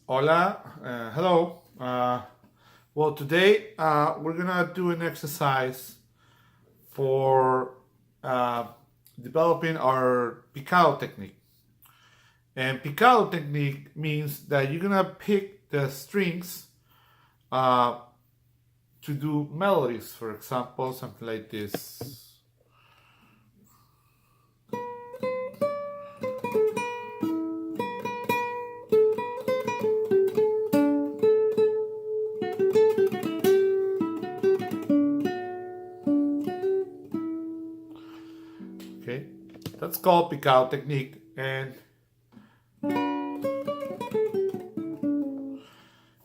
Hola, hello. Well, today we're gonna do an exercise for developing our picado technique. And picado technique means that you're gonna pick the strings uh, to do melodies. For example, something like this. Okay, that's called picado technique, and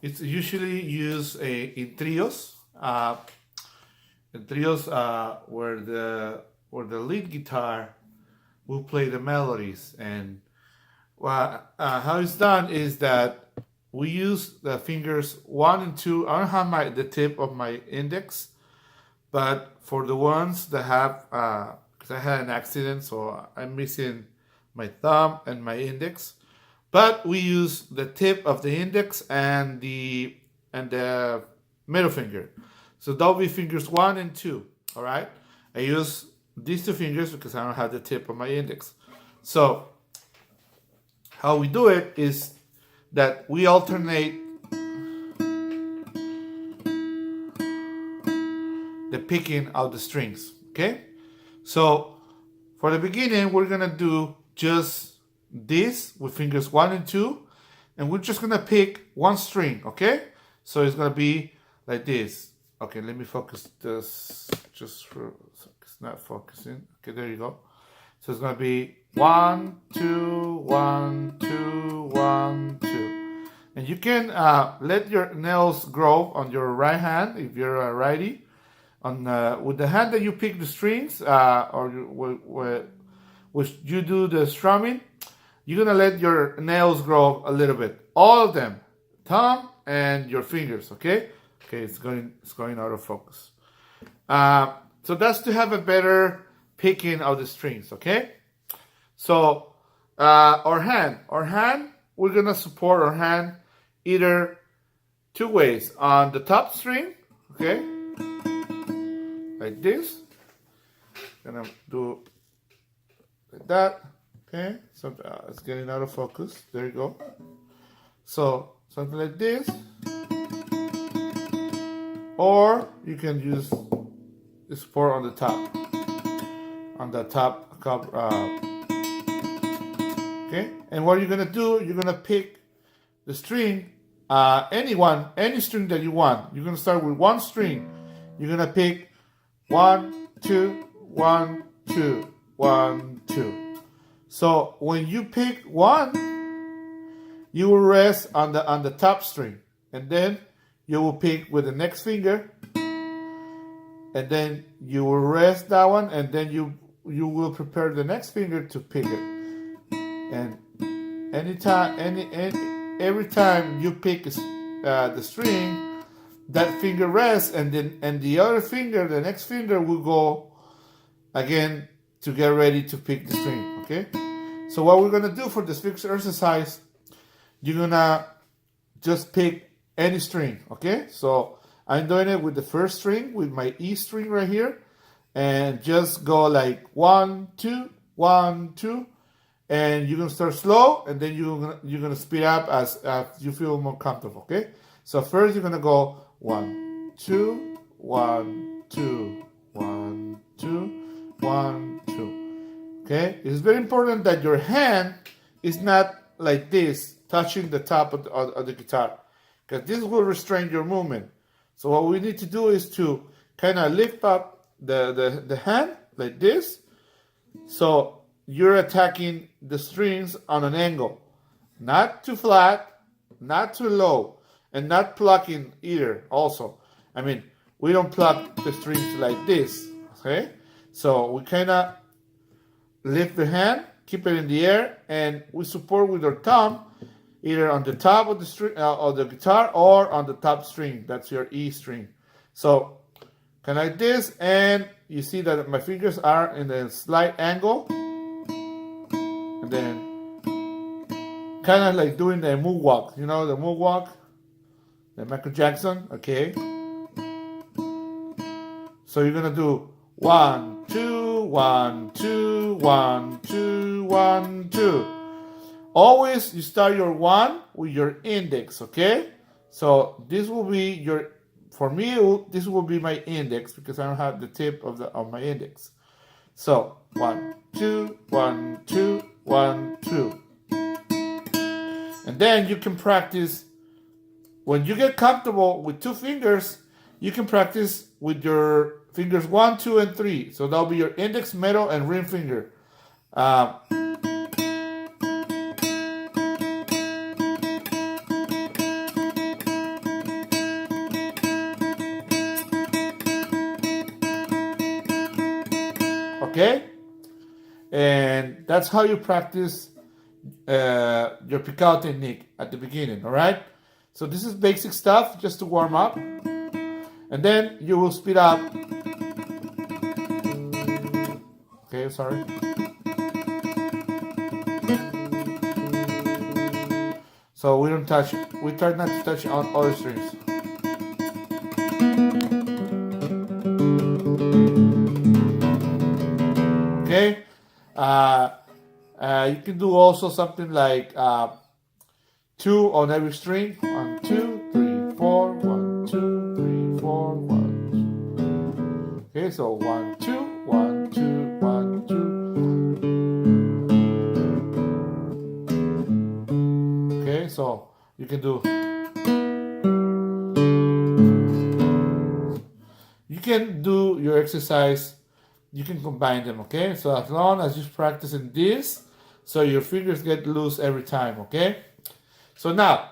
it's usually used in trios. In trios where the lead guitar will play the melodies, and how it's done is that we use the fingers 1 and 2. I don't have the tip of my index, but for the ones that have, because I had an accident, so I'm missing my thumb and my index. But we use the tip of the index and the middle finger. So that'll be fingers 1 and 2. All right. I use these two fingers because I don't have the tip of my index. So how we do it is that we alternate the picking of the strings. Okay. So for the beginning, we're gonna do just this with fingers 1 and 2, and we're just gonna pick one string. Okay. So it's gonna be like this. Okay, let me focus this just for it's not focusing. Okay, there you go. So it's gonna be 1, 2, 1, 2, 1, 2. And you can let your nails grow on your right hand if you're a righty. On with the hand that you pick the strings, which you do the strumming, you're gonna let your nails grow a little bit, all of them, thumb and your fingers. Okay. Okay, it's going out of focus. So that's to have a better picking of the strings. Okay. So our hand, we're gonna support our hand either two ways. On the top string, okay, like this. Gonna do like that. Okay, so it's getting out of focus. There you go. So something like this, or you can use the support on the top. Okay, and what you're gonna do, you're gonna pick the string, any string that you want. You're gonna start with one string. You're gonna pick 1, 2, 1, 2, 1, 2. So when you pick one, you will rest on the top string, and then you will pick with the next finger, and then you will rest that one, and then you will prepare the next finger to pick it. And every time you pick the string, that finger rests, and the other finger, the next finger, will go again to get ready to pick the string. Okay. So what we're gonna do for this fixed exercise, you're gonna just pick any string. Okay. So I'm doing it with the first string, with my E string right here, and just go like 1, 2, 1, 2, and you're gonna start slow, and then you're gonna speed up as you feel more comfortable. Okay. So first you're gonna go 1, 2, 1, 2, 1, 2, 1, 2. Okay. It's very important that your hand is not like this, touching the top of the guitar, because this will restrain your movement. So what we need to do is to kind of lift up the hand like this. So you're attacking the strings on an angle, not too flat, not too low, and not plucking either. Also, I mean, we don't pluck the strings like this. Okay, so we kind of lift the hand, keep it in the air, and we support with our thumb either on the top of the string of the guitar or on the top string. That's your E string. So kind of like this, and you see that my fingers are in a slight angle, and then kind of like doing the moonwalk. You know the moonwalk, the Michael Jackson. Okay. So you're gonna do 1, 2, 1, 2, 1, 2, 1, 2. Always you start your 1 with your index, okay? So this will be your, for me, this will be my index because I don't have the tip of my index. So 1, 2, 1, 2, 1, 2. And then you can practice, when you get comfortable with 2 fingers, you can practice with your fingers 1, 2, and 3. So that'll be your index, middle, and ring finger. Okay? And that's how you practice your picado technique at the beginning, all right? So this is basic stuff just to warm up. And then you will speed up. Okay, sorry. So we don't touch, we try not to touch on other strings. Okay? You can do also something like 2 on every string. 1, 2, 3, 4, 1, 2, 3, 4, 1, 2. Okay, so 1, 2, 1, 2, 1, 2. Okay, so you can do. You can do your exercise. You can combine them. Okay, so as long as you're practicing this, so your fingers get loose every time. Okay, so now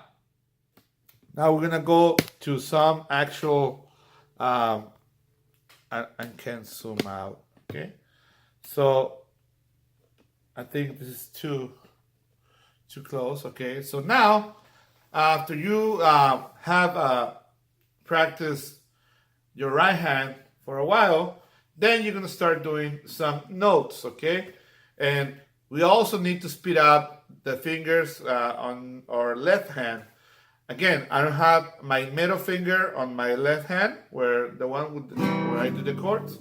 we're gonna go to some actual. I can't zoom out. Okay, so I think this is too close. Okay, so now after you have practiced your right hand for a while, then you're gonna start doing some notes. Okay, and we also need to speed up the fingers on our left hand. Again, I don't have my middle finger on my left hand, where the one where I do the chords,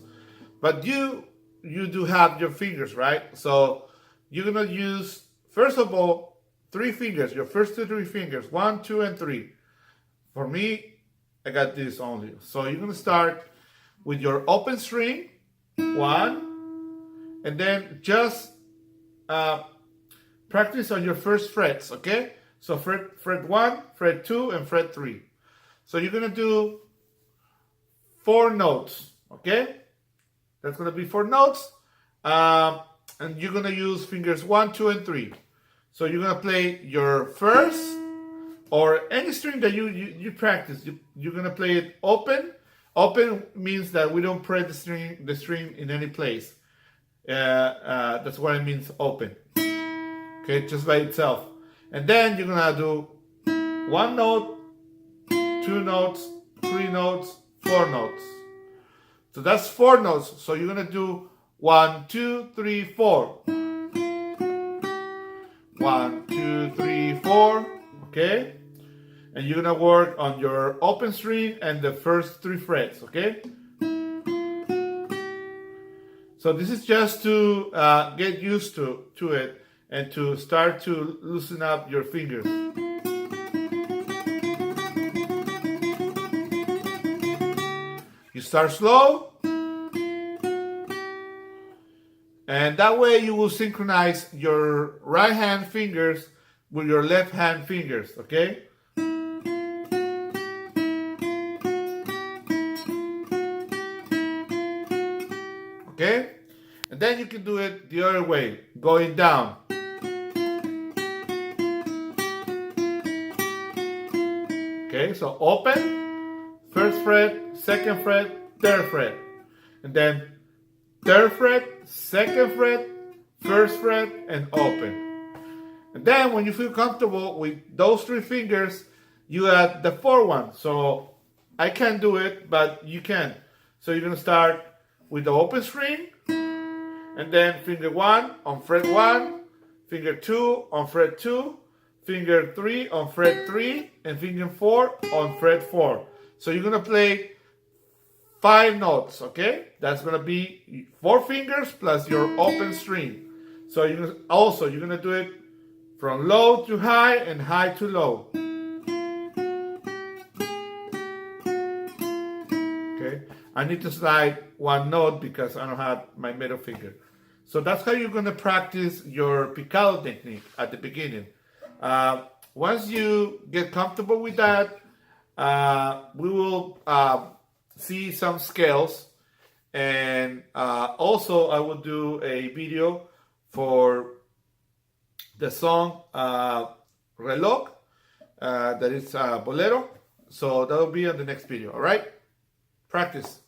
but you do have your fingers, right? So you're gonna use, first of all, 3 fingers, your first 3 fingers, 1, 2, and 3. For me, I got this only. So you're gonna start with your open string, 1, and then just practice on your first frets, okay? So fret 1, fret 2, and fret 3. So you're gonna do 4 notes, okay? That's gonna be 4 notes, and you're gonna use fingers 1, 2, and 3. So you're gonna play your first, or any string that you practice. You're gonna play it open. Open means that we don't press the string in any place. That's what it means, open. Okay, just by itself. And then you're gonna do 1 note, 2 notes, 3 notes, 4 notes. So that's 4 notes. So you're gonna do 1, 2, 3, 4. 1, 2, 3, 4. Okay? And you're gonna work on your open string and the first 3 frets, okay? So this is just to get used to it and to start to loosen up your fingers. You start slow, and that way you will synchronize your right hand fingers with your left hand fingers, okay? Okay? And then you can do it the other way, going down. Okay, so open, first fret, second fret, third fret. And then third fret, second fret, first fret, and open. And then when you feel comfortable with those 3 fingers, you add the 4th one. So I can't do it, but you can. So you're gonna start with the open string, and then finger 1 on fret 1, finger 2 on fret 2, finger 3 on fret 3 and finger 4 on fret 4. So you're gonna play 5 notes, okay? That's gonna be 4 fingers plus your open string. So you're gonna do it from low to high and high to low. Okay? I need to slide 1 note because I don't have my middle finger. So that's how you're gonna practice your picado technique at the beginning. Once you get comfortable with that, we will see some scales, and also I will do a video for the song Reloj, that is Bolero. So that will be on the next video. All right, practice.